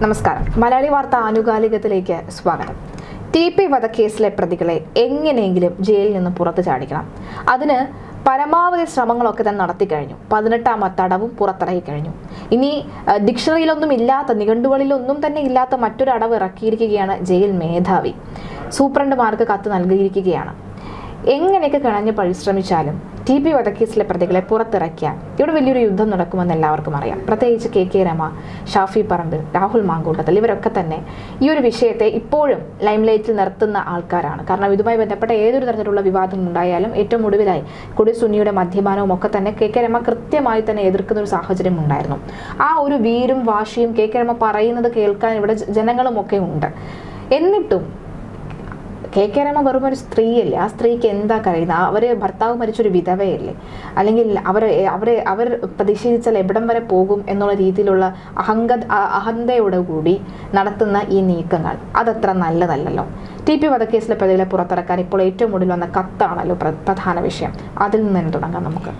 നമസ്കാരം. മലയാളി വാർത്ത ആനുകാലികത്തിലേക്ക് സ്വാഗതം. TP വധക്കേസിലെ പ്രതികളെ എങ്ങനെയെങ്കിലും ജയിലിൽ നിന്ന് പുറത്തു ചാടിക്കണം. അതിന് പരമാവധി ശ്രമങ്ങളൊക്കെ തന്നെ നടത്തി കഴിഞ്ഞു. 18ാം തടവും പുറത്തിറങ്ങി കഴിഞ്ഞു. ഇനി ഡിക്ഷണറിയിലൊന്നും ഇല്ലാത്ത, നിഘണ്ടുകളിലൊന്നും തന്നെ ഇല്ലാത്ത മറ്റൊരു അടവ് ഇറക്കിയിരിക്കുകയാണ് ജയിൽ മേധാവി. സൂപ്രണ്ടുമാർക്ക് കത്ത് നൽകിയിരിക്കുകയാണ്. എങ്ങനെയൊക്കെ കിണഞ്ഞ് പരിശ്രമിച്ചാലും TP വധക്കേസിലെ പ്രതികളെ പുറത്തിറക്കിയാൽ ഇവിടെ വലിയൊരു യുദ്ധം നടക്കുമെന്ന് എല്ലാവർക്കും അറിയാം. പ്രത്യേകിച്ച് KK രമ, ഷാഫി പറമ്പിൽ, രാഹുൽ മാങ്കൂട്ടത്തിൽ ഇവരൊക്കെ തന്നെ ഈ ഒരു വിഷയത്തെ ഇപ്പോഴും ലൈംലൈറ്റിൽ നിർത്തുന്ന ആൾക്കാരാണ്. കാരണം ഇതുമായി ബന്ധപ്പെട്ട ഏതൊരു തരത്തിലുള്ള വിവാദം ഉണ്ടായാലും ഏറ്റവും ഒടുവിലായി കൊടി സുന്നിയുടെ മദ്യപാനവും ഒക്കെ തന്നെ KK രമ കൃത്യമായി തന്നെ എതിർക്കുന്ന ഒരു സാഹചര്യം ഉണ്ടായിരുന്നു. ആ ഒരു വീരും വാശിയും KK രമ പറയുന്നത് കേൾക്കാൻ ഇവിടെ ജനങ്ങളും ഒക്കെ ഉണ്ട്. എന്നിട്ടും KK രമ വെറും ഒരു സ്ത്രീയല്ലേ? ആ സ്ത്രീക്ക് എന്താ കഴിയുന്നത്? അവർ ഭർത്താവ് മരിച്ചൊരു വിധവയല്ലേ? അല്ലെങ്കിൽ അവർ പ്രതിഷേധിച്ചാൽ എവിടം വരെ പോകും എന്നുള്ള രീതിയിലുള്ള അഹന്തയോടുകൂടി നടത്തുന്ന ഈ നീക്കങ്ങൾ അതത്ര നല്ലതല്ലല്ലോ. TP വധക്കേസിലെ പ്രതികളെ പുറത്തിറക്കാൻ ഇപ്പോൾ ഏറ്റവും ഒടുവിൽ വന്ന കത്താണല്ലോ പ്രധാന വിഷയം. അതിൽ നിന്ന് തന്നെ തുടങ്ങാം നമുക്ക്.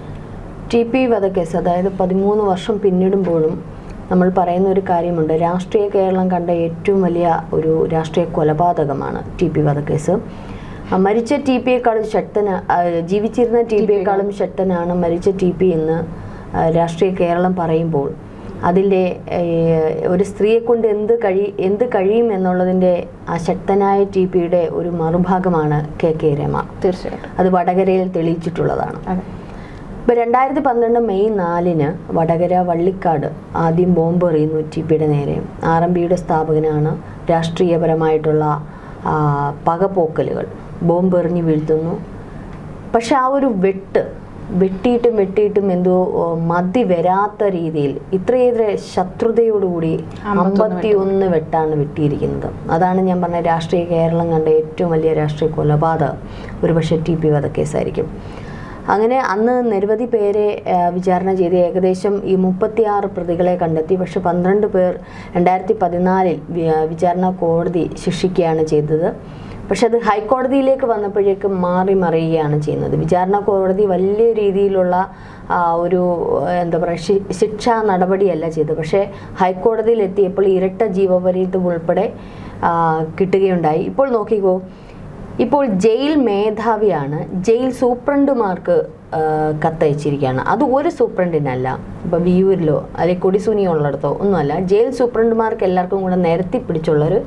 TP വധക്കേസ്, അതായത് 13 വർഷം പിന്നിടുമ്പോഴും നമ്മൾ പറയുന്ന ഒരു കാര്യമുണ്ട്. രാഷ്ട്രീയ കേരളം കണ്ട ഏറ്റവും വലിയ ഒരു രാഷ്ട്രീയ കൊലപാതകമാണ് TP വധക്കേസ്. മരിച്ച TPയേക്കാളും ജീവിച്ചിരുന്ന TPയേക്കാളും ശക്തനാണ് മരിച്ച TP എന്ന് രാഷ്ട്രീയ കേരളം പറയുമ്പോൾ അതിൻ്റെ ഒരു സ്ത്രീയെ കൊണ്ട് എന്ത് കഴിയും എന്നുള്ളതിൻ്റെ ആ ശക്തനായ TPയുടെ ഒരു മറുഭാഗമാണ് KK രമ. തീർച്ചയായിട്ടും അത് വടകരയിൽ തെളിയിച്ചിട്ടുള്ളതാണ്. ഇപ്പോൾ 2012 മെയ് 4 വടകര വള്ളിക്കാട് ആദ്യം ബോംബ് എറിയുന്നു TPയുടെ നേരെ. RMPയുടെ സ്ഥാപകനാണ്. രാഷ്ട്രീയപരമായിട്ടുള്ള പകപോക്കലുകൾ, ബോംബ് എറിഞ്ഞ് വീഴ്ത്തുന്നു. പക്ഷെ ആ ഒരു വെട്ടിയിട്ടും എന്തോ മതി വരാത്ത രീതിയിൽ ഇത്രയേറെ ശത്രുതയോടുകൂടി 51 വെട്ടാണ് വെട്ടിയിരിക്കുന്നത്. അതാണ് ഞാൻ പറഞ്ഞ രാഷ്ട്രീയ കേരളം കണ്ട ഏറ്റവും വലിയ രാഷ്ട്രീയ കൊലപാതകം ഒരുപക്ഷെ TP വധക്കേസായിരിക്കും. അങ്ങനെ അന്ന് നിരവധി പേരെ വിചാരണ ചെയ്ത് ഏകദേശം ഈ 36 പ്രതികളെ കണ്ടെത്തി. പക്ഷെ 12 പേർ 2014 വിചാരണ കോടതി ശിക്ഷിക്കുകയാണ് ചെയ്തത്. പക്ഷെ അത് ഹൈക്കോടതിയിലേക്ക് വന്നപ്പോഴേക്കും മറിയുകയാണ് ചെയ്യുന്നത്. വിചാരണ കോടതി വലിയ രീതിയിലുള്ള ഒരു എന്താ പറയുക ശിക്ഷാ നടപടിയല്ല ചെയ്തത്. പക്ഷേ ഹൈക്കോടതിയിൽ എത്തിയപ്പോൾ ഇരട്ട ജീവപര്യന്തം ഉൾപ്പെടെ കിട്ടുകയുണ്ടായി. ഇപ്പോൾ നോക്കിക്കോ, ഇപ്പോൾ ജയിൽ മേധാവിയാണ് ജയിൽ സൂപ്രണ്ടുമാർക്ക് കത്തയച്ചിരിക്കുകയാണ്. അത് ഒരു സൂപ്രണ്ടിനല്ല, ഇപ്പോൾ വിയൂരിലോ അല്ലെങ്കിൽ കൊടിസുനി ഉള്ളിടത്തോ ഒന്നുമല്ല, ജയിൽ സൂപ്രണ്ടുമാർക്ക് എല്ലാവർക്കും കൂടെ നിരത്തി പിടിച്ചുള്ളൊരു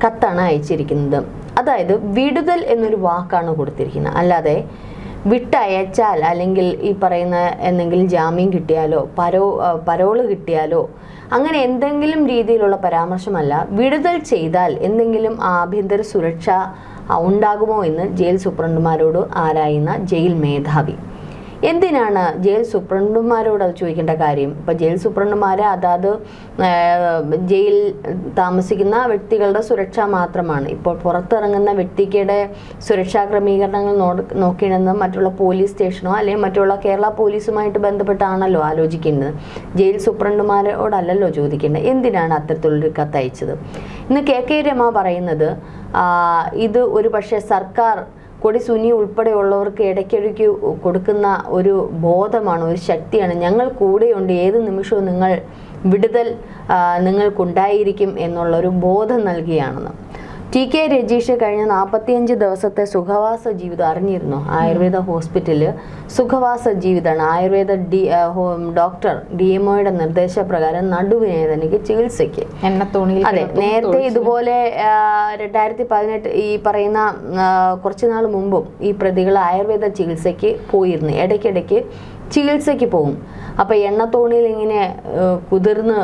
കത്താണ് അയച്ചിരിക്കുന്നത്. അതായത് വിടുതൽ എന്നൊരു വാക്കാണ് കൊടുത്തിരിക്കുന്നത്. അല്ലാതെ വിട്ടയച്ചാൽ അല്ലെങ്കിൽ ഈ പറയുന്ന എന്തെങ്കിലും ജാമ്യം കിട്ടിയാലോ പരോള് കിട്ടിയാലോ അങ്ങനെ എന്തെങ്കിലും രീതിയിലുള്ള പരാമർശമല്ല. വിടുതൽ ചെയ്താൽ എന്തെങ്കിലും ആഭ്യന്തര സുരക്ഷ ഉണ്ടാകുമോ എന്ന് ജയിൽ സൂപ്രണ്ടുമാരോട് ആരായുന്ന ജയിൽ മേധാവി. എന്തിനാണ് ജയിൽ സൂപ്രണ്ടുമാരോട് അത് ചോദിക്കേണ്ട കാര്യം? ഇപ്പം ജയിൽ സൂപ്രണ്ടുമാർ അതാത് ജയിൽ താമസിക്കുന്ന വ്യക്തികളുടെ സുരക്ഷ മാത്രമാണ്. ഇപ്പോൾ പുറത്തിറങ്ങുന്ന വ്യക്തിയുടെ സുരക്ഷാ ക്രമീകരണങ്ങൾ നോക്കിയെന്ന് മറ്റുള്ള പോലീസ് സ്റ്റേഷനോ അല്ലെങ്കിൽ മറ്റുള്ള കേരള പോലീസുമായിട്ട് ബന്ധപ്പെട്ടാണല്ലോ ആലോചിക്കേണ്ടത്. ജയിൽ സൂപ്രണ്ടുമാരോടല്ലല്ലോ ചോദിക്കേണ്ടത്. എന്തിനാണ് അത്തരത്തിലുള്ളൊരു കത്തയച്ചത്? ഇന്ന് KK രമ പറയുന്നത് ഇത് ഒരു പക്ഷേ സർക്കാർ കൊടി സുനി ഉൾപ്പെടെയുള്ളവർക്ക് ഇടയ്ക്കിടയ്ക്ക് കൊടുക്കുന്ന ഒരു ബോധമാണ്, ഒരു ശക്തിയാണ്. ഞങ്ങൾ കൂടെയുണ്ട്, ഏത് നിമിഷവും വിടുതൽ നിങ്ങൾക്കുണ്ടായിരിക്കും എന്നുള്ളൊരു ബോധം നൽകുകയാണെന്ന്. TK രജീഷ് കഴിഞ്ഞ 45 ദിവസത്തെ സുഖവാസ ജീവിതം അറിഞ്ഞിരുന്നു. ആയുർവേദ ഹോസ്പിറ്റലിൽ സുഖവാസ ജീവിതമാണ്. ആയുർവേദ ഡോക്ടർ DMOയുടെ നിർദ്ദേശപ്രകാരം നടുവേദനയ്ക്ക് ചികിത്സയ്ക്ക് അതെ, നേരത്തെ ഇതുപോലെ 2018 ഈ പറയുന്ന കുറച്ചു നാൾ മുമ്പും ഈ പ്രതികൾ ആയുർവേദ ചികിത്സയ്ക്ക് പോയിരുന്നു. ഇടയ്ക്കിടയ്ക്ക് ചികിത്സയ്ക്ക് പോകും. അപ്പോൾ എണ്ണത്തോണിയിൽ ഇങ്ങനെ കുതിർന്ന്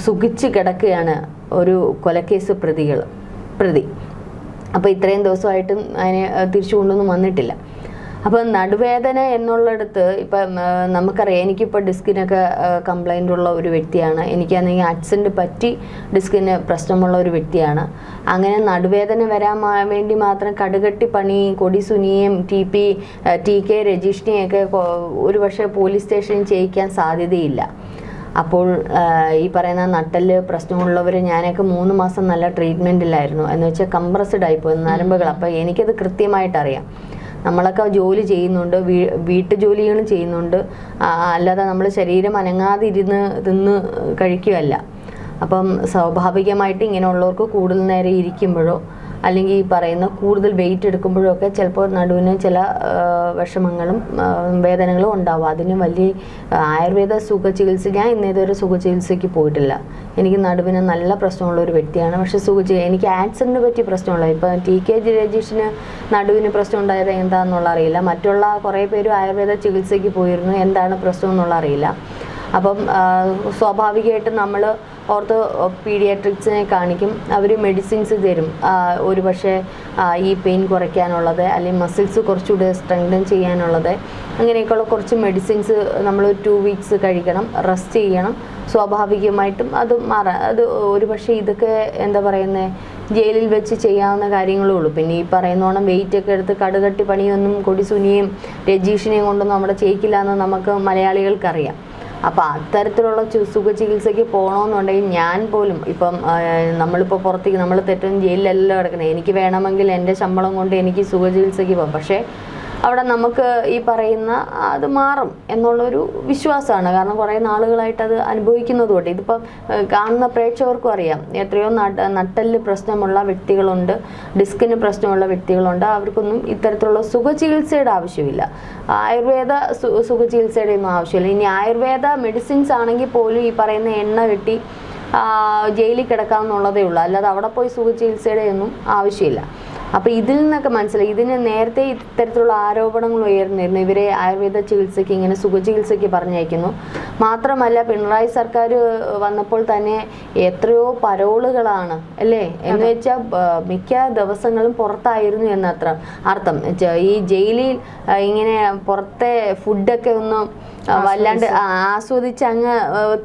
സുഖിച്ച് കിടക്കുകയാണ് ഒരു കൊലക്കേസ് പ്രതി. അപ്പോൾ ഇത്രയും ദിവസമായിട്ടും അതിനെ തിരിച്ചു കൊണ്ടൊന്നും വന്നിട്ടില്ല. അപ്പോൾ നടുവേദന എന്നുള്ളിടത്ത് ഇപ്പം നമുക്കറിയാം, എനിക്കിപ്പോൾ ഡിസ്കിനൊക്കെ കംപ്ലൈൻ്റ് ഉള്ള ഒരു വ്യക്തിയാണ്. എനിക്കാണെങ്കിൽ ആക്സിഡൻറ്റ് പറ്റി ഡിസ്കിന് പ്രശ്നമുള്ള ഒരു വ്യക്തിയാണ്. അങ്ങനെ നടുവേദന വരാൻ വേണ്ടി മാത്രം കടുകട്ടി പണി കൊടി സുനിയെയും TK രജീഷിനെയൊക്കെ ഒരു പക്ഷേ പോലീസ് സ്റ്റേഷനിൽ ചെയ്യിക്കാൻ സാധ്യതയില്ല. അപ്പോൾ ഈ പറയുന്ന നട്ടല് പ്രശ്നമുള്ളവർ, ഞാനൊക്കെ 3 മാസം നല്ല ട്രീറ്റ്മെൻറ്റിലായിരുന്നു. എന്ന് വെച്ചാൽ കംപ്രസ്ഡ് ആയിപ്പോയി നരമ്പുകൾ. അപ്പോൾ എനിക്കത് കൃത്യമായിട്ടറിയാം. നമ്മളൊക്കെ ജോലി ചെയ്യുന്നുണ്ട്, വീട്ടുജോലികളും ചെയ്യുന്നുണ്ട്, അല്ലാതെ നമ്മൾ ശരീരം അനങ്ങാതിരുന്ന് തിന്ന് കഴിക്കുകയല്ല. അപ്പം സ്വാഭാവികമായിട്ട് ഇങ്ങനെയുള്ളവർക്ക് കൂടുതൽ നേരം ഇരിക്കുമ്പോഴോ അല്ലെങ്കിൽ ഈ പറയുന്ന കൂടുതൽ വെയിറ്റ് എടുക്കുമ്പോഴോ ഒക്കെ ചിലപ്പോൾ നടുവിന് ചില വിഷമങ്ങളും വേദനകളും ഉണ്ടാവും. അതിന് വലിയ ആയുർവേദ സുഖചികിത്സ, ഞാൻ ഇന്നേതൊരു സുഖചികിത്സയ്ക്ക് പോയിട്ടില്ല. എനിക്ക് നടുവിന് നല്ല പ്രശ്നമുള്ള ഒരു വ്യക്തിയാണ്. പക്ഷേ എനിക്ക് ആക്സിഡൻറ്റിനെ പറ്റി പ്രശ്നമുള്ള, ഇപ്പം TK രജീഷിന് നടുവിന് പ്രശ്നം ഉണ്ടായത് എന്താണെന്നുള്ള അറിയില്ല. മറ്റുള്ള കുറേ പേരും ആയുർവേദ ചികിത്സയ്ക്ക് പോയിരുന്നു, എന്താണ് പ്രശ്നം എന്നുള്ള അറിയില്ല. അപ്പം സ്വാഭാവികമായിട്ടും നമ്മൾ ഓർത്തോ പീഡിയാട്രിക്സിനെ കാണിക്കും, അവർ മെഡിസിൻസ് തരും. ഒരു പക്ഷേ ഈ പെയിൻ കുറയ്ക്കാനുള്ളത്, അല്ലെങ്കിൽ മസിൽസ് കുറച്ചുകൂടെ സ്ട്രെങ്തൻ ചെയ്യാനുള്ളത്, അങ്ങനെയൊക്കെയുള്ള കുറച്ച് മെഡിസിൻസ് നമ്മൾ 2 വീക്സ് കഴിക്കണം, റെസ്റ്റ് ചെയ്യണം. സ്വാഭാവികമായിട്ടും അത് മാറാം. അത് ഒരു പക്ഷേ ഇതൊക്കെ എന്താ പറയുന്നത്, ജയിലിൽ വെച്ച് ചെയ്യാവുന്ന കാര്യങ്ങളേ ഉള്ളൂ. പിന്നെ ഈ പറയുന്നോണം വെയിറ്റ് ഒക്കെ എടുത്ത് കടുകട്ടി പണിയൊന്നും കൊടിസുനിയും രജീഷിനെയും കൊണ്ടൊന്നും നമ്മുടെ ചെയ്യിക്കില്ല എന്ന് നമുക്ക് മലയാളികൾക്കറിയാം. അപ്പോൾ അത്തരത്തിലുള്ള സുഖചികിത്സയ്ക്ക് പോകണമെന്നുണ്ടെങ്കിൽ ഞാൻ പോലും ഇപ്പം നമ്മളിപ്പോൾ പുറത്തേക്ക് നമ്മൾ തെറ്റും ജയിലിലെല്ലാം കിടക്കണേ, എനിക്ക് വേണമെങ്കിൽ എൻ്റെ ശമ്പളം കൊണ്ട് എനിക്ക് സുഖചികിത്സയ്ക്ക് പോകാം. പക്ഷേ അവിടെ നമുക്ക് ഈ പറയുന്ന അത് മാറും എന്നുള്ളൊരു വിശ്വാസമാണ്. കാരണം കുറേ നാളുകളായിട്ട് അത് അനുഭവിക്കുന്നതുകൊണ്ട്. ഇതിപ്പം കാണുന്ന പ്രേക്ഷകർക്കും അറിയാം, എത്രയോ നട്ടലിന് പ്രശ്നമുള്ള വ്യക്തികളുണ്ട്, ഡിസ്കിന് പ്രശ്നമുള്ള വ്യക്തികളുണ്ട്. അവർക്കൊന്നും ഇത്തരത്തിലുള്ള സുഖചികിത്സയുടെ ആവശ്യമില്ല, ആയുർവേദ സുഖചികിത്സയുടെ ഒന്നും ആവശ്യമില്ല. ഇനി ആയുർവേദ മെഡിസിൻസ് ആണെങ്കിൽ പോലും ഈ പറയുന്ന എണ്ണ കെട്ടി ജയിലിൽ കിടക്കാമെന്നുള്ളതേ ഉള്ളൂ, അല്ലാതെ അവിടെ പോയി സുഖചികിത്സയുടെ ഒന്നും ആവശ്യമില്ല. അപ്പോൾ ഇതിൽ നിന്നൊക്കെ മനസ്സിലായി, ഇതിന് നേരത്തെ ഇത്തരത്തിലുള്ള ആരോപണങ്ങൾ ഉയർന്നിരുന്നു, ഇവരെ ആയുർവേദ ചികിത്സയ്ക്ക് ഇങ്ങനെ സുഖചികിത്സയ്ക്ക് പറഞ്ഞയക്കുന്നു. മാത്രമല്ല പിണറായി സർക്കാർ വന്നപ്പോൾ തന്നെ എത്രയോ പരോളുകളാണ് അല്ലേ, എന്ന് വെച്ചാൽ മിക്ക ദിവസങ്ങളും പുറത്തായിരുന്നു എന്നത്ര അർത്ഥം. ഈ ജയിലിൽ ഇങ്ങനെ പുറത്തെ ഫുഡൊക്കെ ഒന്ന് വല്ലാണ്ട് ആസ്വദിച്ച് അങ്ങ്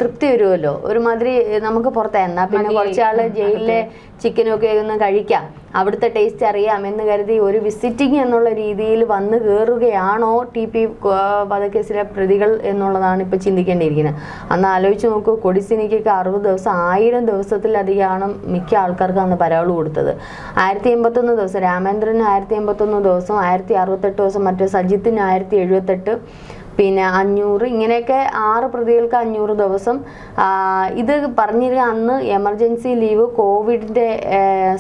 തൃപ്തി വരുമല്ലോ, ഒരുമാതിരി നമുക്ക് പുറത്തെ. എന്നാൽ പിന്നെ കുറച്ചാൾ ജയിലിലെ ചിക്കനൊക്കെ ഒന്ന് കഴിക്കാം, അവിടുത്തെ ടേസ്റ്റ് അറിയാം എന്ന് കരുതി ഒരു വിസിറ്റിംഗ് എന്നുള്ള രീതിയിൽ വന്ന് കയറുകയാണോ TP വധക്കേസിലെ പ്രതികൾ എന്നുള്ളതാണ് ഇപ്പോൾ ചിന്തിക്കേണ്ടിയിരിക്കുന്നത്. അന്ന് ആലോചിച്ച് നോക്കൂ, കൊടിസുനിക്കൊക്കെ 60 ദിവസം, 1000 ദിവസത്തിലധികമാണ് മിക്ക ആൾക്കാർക്ക് അന്ന് പരോൾ കൊടുത്തത്. 1081 ദിവസം, രാമേന്ദ്രന് 1081 ദിവസം, 1068 ദിവസം, മറ്റേ സജിത്തിന് 1078, പിന്നെ 500, ഇങ്ങനെയൊക്കെ 6 പ്രതികൾക്ക് 500 ദിവസം. ഇത് പറഞ്ഞിരുന്ന അന്ന് എമർജൻസി ലീവ്, കോവിഡിൻ്റെ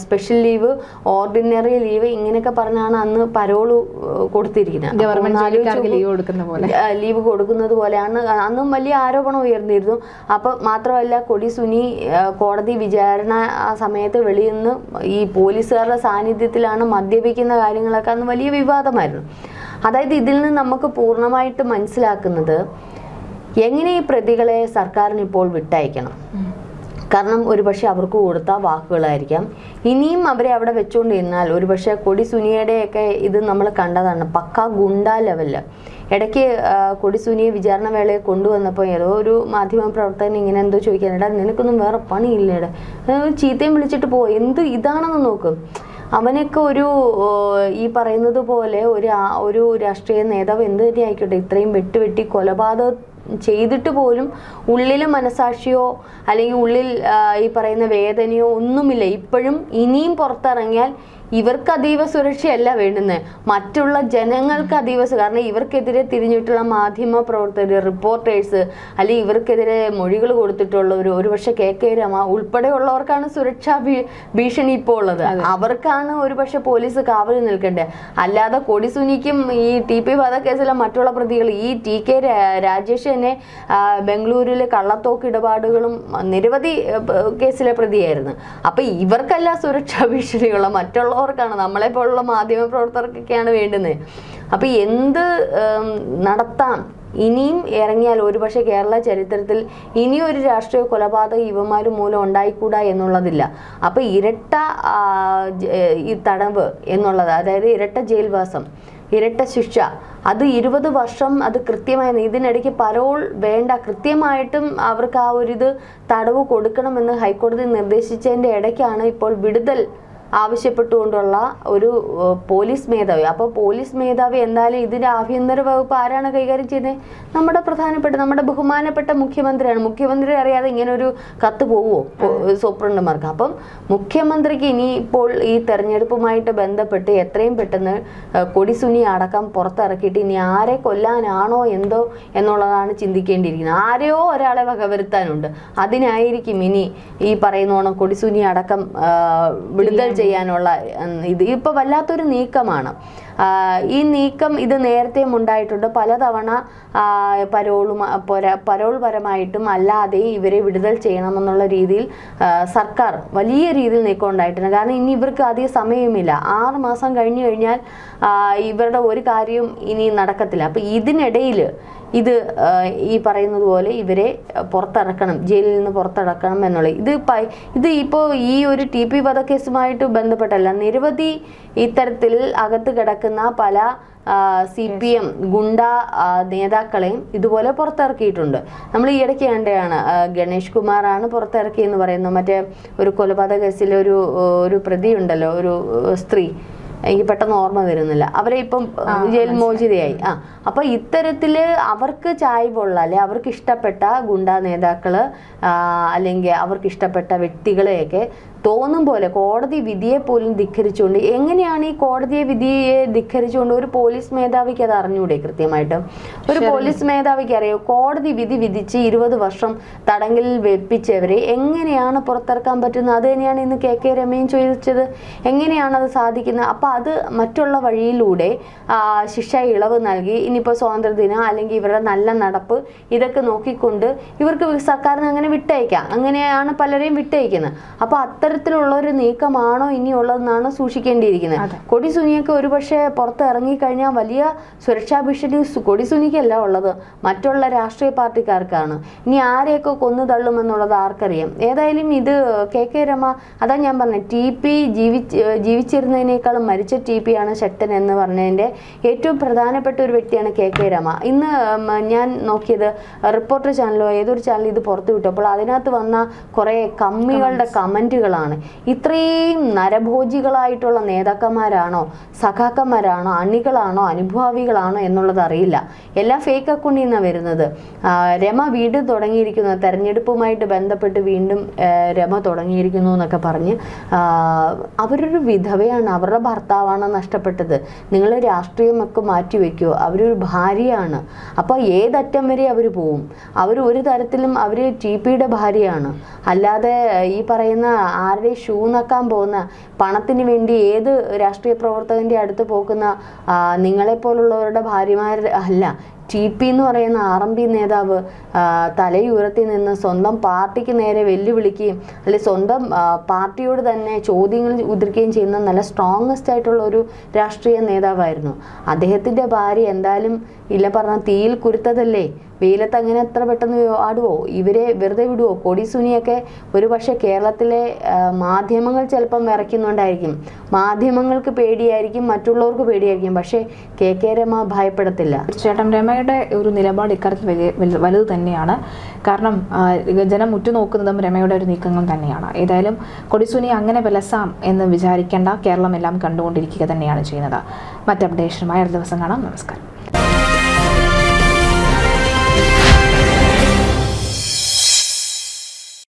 സ്പെഷ്യൽ ലീവ്, ഓർഡിനറി ലീവ്, ഇങ്ങനെയൊക്കെ പറഞ്ഞാണ് അന്ന് പരോള് കൊടുത്തിരിക്കുന്നത്. ലീവ് കൊടുക്കുന്നത് പോലെയാണ് അന്നും വലിയ ആരോപണം ഉയർന്നിരുന്നു. അപ്പം മാത്രമല്ല കൊടിസുനി കോടതി വിചാരണ സമയത്ത് വെളിയിൽ നിന്ന് ഈ പോലീസുകാരുടെ സാന്നിധ്യത്തിലാണ് മദ്യപിക്കുന്ന കാര്യങ്ങളൊക്കെ അന്ന് വലിയ വിവാദമായിരുന്നു. അതായത് ഇതിൽ നിന്ന് നമുക്ക് പൂർണ്ണമായിട്ട് മനസ്സിലാക്കുന്നത്, എങ്ങനെ ഈ പ്രതികളെ സർക്കാരിന് ഇപ്പോൾ വിട്ടയക്കണം. കാരണം ഒരുപക്ഷെ അവർക്ക് കൊടുത്ത വാക്കുകളായിരിക്കാം. ഇനിയും അവരെ അവിടെ വെച്ചുകൊണ്ടിരുന്നാൽ ഒരുപക്ഷെ കൊടിസുനിയുടെയൊക്കെ ഇത് നമ്മൾ കണ്ടതാണ്, പക്കാ ഗുണ്ടാ ലെവലില്. ഇടയ്ക്ക് കൊടിസുനിയെ വിചാരണ വേളയെ കൊണ്ടുവന്നപ്പോൾ ഏതോ ഒരു മാധ്യമ പ്രവർത്തകൻ ഇങ്ങനെ എന്തോ ചോദിക്കാനിടാ, നിനക്കൊന്നും വേറെ പണിയില്ലേടെ, ചീത്തയും വിളിച്ചിട്ട് പോ, എന്ത് ഇതാണെന്ന് നോക്കും. അവനൊക്കെ ഒരു ഈ പറയുന്നത് പോലെ ഒരു രാഷ്ട്രീയ നേതാവ് എന്ത് തന്നെ ആയിക്കോട്ടെ, ഇത്രയും വെട്ടി കൊലപാതകം ചെയ്തിട്ട് പോലും ഉള്ളിൽ മനസാക്ഷിയോ അല്ലെങ്കിൽ ഉള്ളിൽ ഈ പറയുന്ന വേദനയോ ഒന്നുമില്ല. ഇപ്പോഴും ഇനിയും പുറത്തിറങ്ങിയാൽ ഇവർക്ക് അതീവ സുരക്ഷയല്ല വേണ്ടുന്നത്, മറ്റുള്ള ജനങ്ങൾക്ക് അതീവ, കാരണം ഇവർക്കെതിരെ തിരിഞ്ഞിട്ടുള്ള മാധ്യമ പ്രവർത്തകർ, റിപ്പോർട്ടേഴ്സ്, അല്ലെങ്കിൽ ഇവർക്കെതിരെ മൊഴികൾ കൊടുത്തിട്ടുള്ളവർ, ഒരുപക്ഷെ KK രമ ഉൾപ്പെടെയുള്ളവർക്കാണ് സുരക്ഷാ ഭീഷണി ഇപ്പോൾ ഉള്ളത്. അവർക്കാണ് ഒരുപക്ഷെ പോലീസ് കാവൽ നിൽക്കേണ്ടത്. അല്ലാതെ കൊടിസുനിക്കും ഈ TP വധക്കേസിലെ മറ്റുള്ള പ്രതികൾ, ഈ TK രാജേഷ് തന്നെ ബംഗളൂരുവിലെ കള്ളത്തോക്ക് ഇടപാടുകളും നിരവധി കേസിലെ പ്രതിയായിരുന്നു. അപ്പം ഇവർക്കല്ല സുരക്ഷാ ഭീഷണിയുള്ള, മറ്റുള്ളവർക്കാണ്, നമ്മളെപ്പോലുള്ള മാധ്യമ പ്രവർത്തകർക്കൊക്കെയാണ് വേണ്ടുന്നത്. അപ്പം എന്ത് നടത്താം ഇനിയും ഇറങ്ങിയാൽ ഒരുപക്ഷെ കേരള ചരിത്രത്തിൽ ഇനിയൊരു രാഷ്ട്രീയ കൊലപാതകം ഇവന്മാർ മൂലം ഉണ്ടായിക്കൂടാ എന്നുള്ളതില്ല. അപ്പം ഇരട്ട ഈ തടവ് എന്നുള്ളത്, അതായത് ഇരട്ട ജയിൽവാസം, ഇരട്ട ശിക്ഷ, അത് 20 വർഷം, അത് കൃത്യമായി ഇതിനിടയ്ക്ക് പരോൾ വേണ്ട, കൃത്യമായിട്ടും അവർക്ക് ആ ഒരിത് തടവ് കൊടുക്കണമെന്ന് ഹൈക്കോടതി നിർദ്ദേശിച്ചതിൻ്റെ ഇടയ്ക്കാണ് ഇപ്പോൾ വിടുതൽ ആവശ്യപ്പെട്ടുകൊണ്ടുള്ള ഒരു പോലീസ് മേധാവി. അപ്പോൾ പോലീസ് മേധാവി എന്തായാലും ഇതിൻ്റെ ആഭ്യന്തര വകുപ്പ് ആരാണ് കൈകാര്യം ചെയ്യുന്നത്? നമ്മുടെ ബഹുമാനപ്പെട്ട മുഖ്യമന്ത്രിയാണ്. മുഖ്യമന്ത്രി അറിയാതെ ഇങ്ങനെ ഒരു കത്ത് പോവുമോ സൂപ്രണ്ടുമാർക്ക്? അപ്പം മുഖ്യമന്ത്രിക്ക് ഇനിയിപ്പോൾ ഈ തെരഞ്ഞെടുപ്പുമായിട്ട് ബന്ധപ്പെട്ട് എത്രയും പെട്ടെന്ന് കൊടിസുനി അടക്കം പുറത്തിറക്കിയിട്ട് ഇനി ആരെ കൊല്ലാനാണോ എന്തോ എന്നുള്ളതാണ് ചിന്തിക്കേണ്ടിയിരിക്കുന്നത്. ആരെയോ ഒരാളെ വകവരുത്താനുണ്ട്. അതിനായിരിക്കും ഇനി ഈ പറയുന്നോണം കൊടിസുനി അടക്കം വിടുതൽ ചെയ്യാനുള്ള ഇത് ഇപ്പോൾ വല്ലാത്തൊരു നീക്കമാണ്. ഈ നീക്കം ഇത് നേരത്തെയും ഉണ്ടായിട്ടുണ്ട്. പലതവണ പരോൾ പരമായിട്ടും അല്ലാതെ ഇവരെ വിടുതൽ ചെയ്യണമെന്നുള്ള രീതിയിൽ സർക്കാർ വലിയ രീതിയിൽ നീക്കം ഉണ്ടായിട്ടുണ്ട്. കാരണം ഇനി ഇവർക്ക് അധികം സമയമില്ല. 6 മാസം കഴിഞ്ഞു കഴിഞ്ഞാൽ ഇവരുടെ ഒരു കാര്യവും ഇനി നടക്കത്തില്ല. അപ്പം ഇതിനിടയിൽ ഇത് ഈ പറയുന്നത് പോലെ ഇവരെ പുറത്തിറക്കണം, ജയിലിൽ നിന്ന് പുറത്തിറക്കണം എന്നുള്ളത്. ഇത് ഇപ്പോൾ ഈ ഒരു TP വധക്കേസുമായിട്ട് ബന്ധപ്പെട്ടല്ല, നിരവധി ഇത്തരത്തിൽ അകത്ത് കിടക്കുന്ന പല CPM ഗുണ്ട നേതാക്കളെയും ഇതുപോലെ പുറത്തിറക്കിയിട്ടുണ്ട്. നമ്മൾ ഈ ഇടയ്ക്ക് കണ്ടതാണ്, ഗണേഷ് കുമാറാണ് പുറത്തിറക്കിയെന്ന് പറയുന്നു. മറ്റേ ഒരു കൊലപാതക കേസിൽ ഒരു പ്രതി ഉണ്ടല്ലോ, ഒരു സ്ത്രീ, എനിക്ക് പെട്ടെന്ന് ഓർമ്മ വരുന്നില്ല, അവരെ ഇപ്പം ജയിൽ മോചിതയായി. അപ്പൊ ഇത്തരത്തില് അവർക്ക് ചായ്വുള്ള അല്ലെ അവർക്ക് ഇഷ്ടപ്പെട്ട ഗുണ്ടാ നേതാക്കള് അല്ലെങ്കിൽ അവർക്ക് ഇഷ്ടപ്പെട്ട വ്യക്തികളെയൊക്കെ തോന്നും പോലെ കോടതി വിധിയെ പോലും ധിക്കരിച്ചുകൊണ്ട്, എങ്ങനെയാണ് ഈ കോടതിയെ വിധിയെ ധിക്കരിച്ചുകൊണ്ട് ഒരു പോലീസ് മേധാവിക്ക് അത് അറിഞ്ഞൂടെ? കൃത്യമായിട്ടും ഒരു പോലീസ് മേധാവിക്ക് അറിയാം കോടതി വിധി വിധിച്ച് 20 വർഷം തടങ്കലിൽ വെപ്പിച്ചവരെ എങ്ങനെയാണ് പുറത്തിറക്കാൻ പറ്റുന്നത്? അത് തന്നെയാണ് ഇന്ന് KK രമയും ചോദിച്ചത്, എങ്ങനെയാണ് അത് സാധിക്കുന്നത്? അപ്പൊ അത് മറ്റുള്ള വഴിയിലൂടെ ശിക്ഷ ഇളവ് നൽകി ഇനിയിപ്പോൾ സ്വാതന്ത്ര്യദിനം അല്ലെങ്കിൽ ഇവരുടെ നല്ല നടപ്പ് ഇതൊക്കെ നോക്കിക്കൊണ്ട് ഇവർക്ക് സർക്കാരിന് അങ്ങനെ വിട്ടയക്കാം. അങ്ങനെയാണ് പലരെയും വിട്ടയക്കുന്നത്. അപ്പൊ അത്തരത്തിലുള്ള ഒരു നീക്കമാണോ ഇനിയുള്ളതെന്നാണ് സൂക്ഷിക്കേണ്ടിയിരിക്കുന്നത്. കൊടിസുനിയൊക്കെ ഒരുപക്ഷെ പുറത്ത് ഇറങ്ങിക്കഴിഞ്ഞാൽ വലിയ സുരക്ഷാ ഭീഷണി കൊടിസുനിക്കല്ല ഉള്ളത്, മറ്റുള്ള രാഷ്ട്രീയ പാർട്ടിക്കാർക്കാണ്. ഇനി ആരെയൊക്കെ കൊന്നു തള്ളുമെന്നുള്ളത് ആർക്കറിയാം. ഏതായാലും ഇത് KK രമ, അതാ ഞാൻ പറഞ്ഞത്, TP ജീവിച്ചിരുന്നതിനേക്കാളും മരിച്ച TP ആണ് ശക്തൻ എന്ന് പറഞ്ഞതിൻ്റെ ഏറ്റവും പ്രധാനപ്പെട്ട ഒരു വ്യക്തിയാണ് KK രമ. ഇന്ന് ഞാൻ നോക്കിയത് റിപ്പോർട്ടർ ചാനലോ ഏതൊരു ചാനൽ ഇത് പുറത്തു വിട്ടപ്പോൾ അതിനകത്ത് വന്ന കുറേ കമ്മികളുടെ കമൻറ്റുകളാണ്. ഇത്രയും നരഭോജികളായിട്ടുള്ള നേതാക്കന്മാരാണോ, സഖാക്കന്മാരാണോ, അണികളാണോ, അനുഭാവികളാണോ എന്നുള്ളത് അറിയില്ല. എല്ലാം ഫേക്ക് അക്കൗണ്ടിൽ നിന്നാണ് വരുന്നത്. രമ വീണ്ടും തുടങ്ങിയിരിക്കുന്നു, തെരഞ്ഞെടുപ്പുമായിട്ട് ബന്ധപ്പെട്ട് വീണ്ടും രമ തുടങ്ങിയിരിക്കുന്നു എന്നൊക്കെ പറഞ്ഞ് അവരൊരു വിധവയാണ്, അവരുടെ ഭർത്താവാണ് നഷ്ടപ്പെട്ടത്. നിങ്ങൾ രാഷ്ട്രീയമൊക്കെ മാറ്റിവെക്കുമോ? അവരൊരു ഭാര്യയാണ്. അപ്പോൾ ഏതറ്റം വരെ അവർ പോവും? അവർ ഒരു തരത്തിലും അവർ TPയുടെ ഭാര്യയാണ്. അല്ലാതെ ഈ പറയുന്ന ആരുടെ ഷൂ നക്കാൻ പോകുന്ന, പണത്തിന് വേണ്ടി ഏത് രാഷ്ട്രീയ പ്രവർത്തകൻ്റെ അടുത്ത് പോകുന്ന നിങ്ങളെപ്പോലുള്ളവരുടെ ഭാര്യമാർ അല്ല. TP എന്ന് പറയുന്ന RMP നേതാവ് തലയുയർത്തി നിന്ന് സ്വന്തം പാർട്ടിക്ക് നേരെ വെല്ലുവിളിക്കുകയും അല്ലെങ്കിൽ സ്വന്തം പാർട്ടിയോട് തന്നെ ചോദ്യങ്ങൾ ഉതിർക്കുകയും ചെയ്യുന്ന നല്ല സ്ട്രോങ്ങസ്റ്റ് ആയിട്ടുള്ള ഒരു രാഷ്ട്രീയ നേതാവായിരുന്നു. അദ്ദേഹത്തിൻ്റെ ഭാര്യ എന്തായാലും ഇല്ല പറഞ്ഞാൽ തീയിൽ കുരുത്തതല്ലേ, വെയിലത്ത് അങ്ങനെ എത്ര പെട്ടെന്ന് ആടുവോ? ഇവരെ വെറുതെ വിടുവോ? കൊടിസുനിയൊക്കെ ഒരു പക്ഷേ കേരളത്തിലെ മാധ്യമങ്ങൾ ചിലപ്പം വിറയ്ക്കുന്നുണ്ടായിരിക്കും, മാധ്യമങ്ങൾക്ക് പേടിയായിരിക്കും, മറ്റുള്ളവർക്ക് പേടിയായിരിക്കും, പക്ഷേ KK രമ ഭയപ്പെടത്തില്ല. തീർച്ചയായിട്ടും രമയുടെ ഒരു നിലപാട് ഇക്കാര്യത്തിൽ വലുത് തന്നെയാണ്. കാരണം ജനം ഉറ്റുനോക്കുന്നതും രമയുടെ ഒരു നീക്കങ്ങൾ തന്നെയാണ്. ഏതായാലും കൊടിസുനി അങ്ങനെ വിലസാം എന്ന് വിചാരിക്കേണ്ട, കേരളം എല്ലാം കണ്ടുകൊണ്ടിരിക്കുക തന്നെയാണ് ചെയ്യുന്നത്. മറ്റ് അപ്ഡേഷനുമായി അടുത്ത ദിവസം കാണാം. നമസ്കാരം.